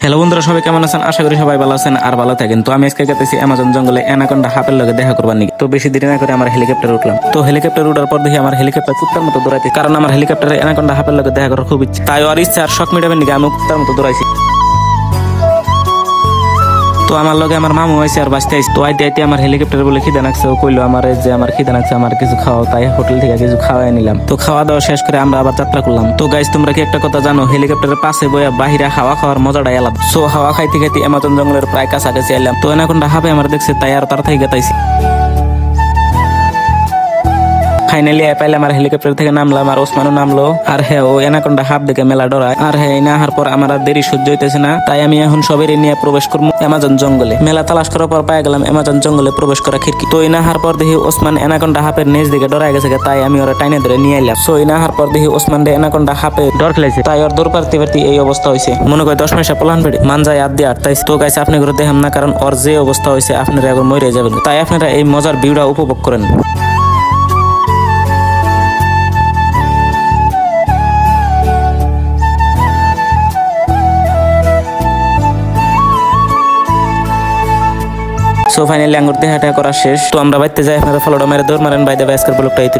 Hello বন্ধুরা, সবাই কেমন আছেন? আশা করি সবাই ভালো আছেন আর ভালো থাকেন। তো আমি আজকে গেতেছি অ্যামাজন জঙ্গলে অ্যানাকোন্ডা হাপের লগে দেখা করবার নাকি। তো বেশি দেরি না করে আমার হেলিকপ্টার উঠলাম। তো হেলিকপ্টার উঠার পর দেখি আমার হেলিকপ্টার কুত্তার মতো দৌড়াইতে, কারণ আমার হেলিকপ্টারে অ্যানাকোন্ডা হাপের লগে দেখা করার খুব ইচ্ছা। তাই আর ইচ্ছা আর শখ মিটাবেন নাকি আমি কুত্তার মতো দৌড়াইছি। তো আমার লগে আমার মামু আইছে আর বাঁচতে আইছে। তো আইতে আইতে আমার হেলিকপ্টার বলে খিদা নাকছে, ও কইলো আমার যে আমার খিদা নাকছে, আমার কিছু খাওয়াও। তাই হোটেল থেকে কিছু খাওয়াই নিলাম। তো খাওয়া দাওয়া শেষ করে আমরা আবার যাত্রা করলাম। তো গাইস, তোমরা কি একটা কথা জানো? হেলিকপ্টারের পাশে বইয়া বাহিরে হাওয়া খাওয়ার মজাটাই আলাদা। সো হাওয়া খাইতে খাইতে অ্যামাজন জঙ্গলের প্রায় কাছাকাছি এলাম। তো অ্যানাকোন্ডা হাফে আমার দেখছে, তাই আর তাড়াতাড়ি গেতাইছি। ফাইনালি পাইলাম, আমার হেলিকপ্টার থেকে নামলাম আর ওসমানও নামলো। আর হ্যাঁ, ও অ্যানাকোন্ডা হাফ দেখে মেলা ডরায়। আর হ্যাঁ, এই না আসার পর আমার আর দেরি সহ্য হইতেছে না। তাই আমি এখন সবাই নিয়ে প্রবেশ করবো অ্যামাজন জঙ্গলে। মেলা তালাশ করার পর পাই গেলাম অ্যামাজন জঙ্গলে প্রবেশ করা খিড়কি। তো এই না আসার পর দেখি ওসমান অ্যানাকোন্ডা হাফের নিচ দিকে ডরাই গেছে। তাই আমি ওরা টাইনে ধরে নিয়ে এলাম। সো এই না আসার পর দেখি ওসমান অ্যানাকোন্ডা হাফে ডর খেলাইছে। তাই ওর দৌড় পারতে পারতে এই অবস্থা হয়েছে। মনে করে 10 মাসে প্লান পেড়ে মান যায় আট দিয়ে আটটাইছে। তো গাইছে আপনি করে দেখাম না, কারণ ওর যে অবস্থা হয়েছে আপনারা এখন মরে যাবেন। তাই আপনারা এই মজার ভিউটা উপভোগ করেন। সো ফাইনালি আঙ্গুর দেখাটা করা শেষ। তো আমরা বাইতে যাই, আপনারা ফলোটা মেরে দৌড় মারেন। বাই দ্য ব্যাস্কার ব্লগটা এই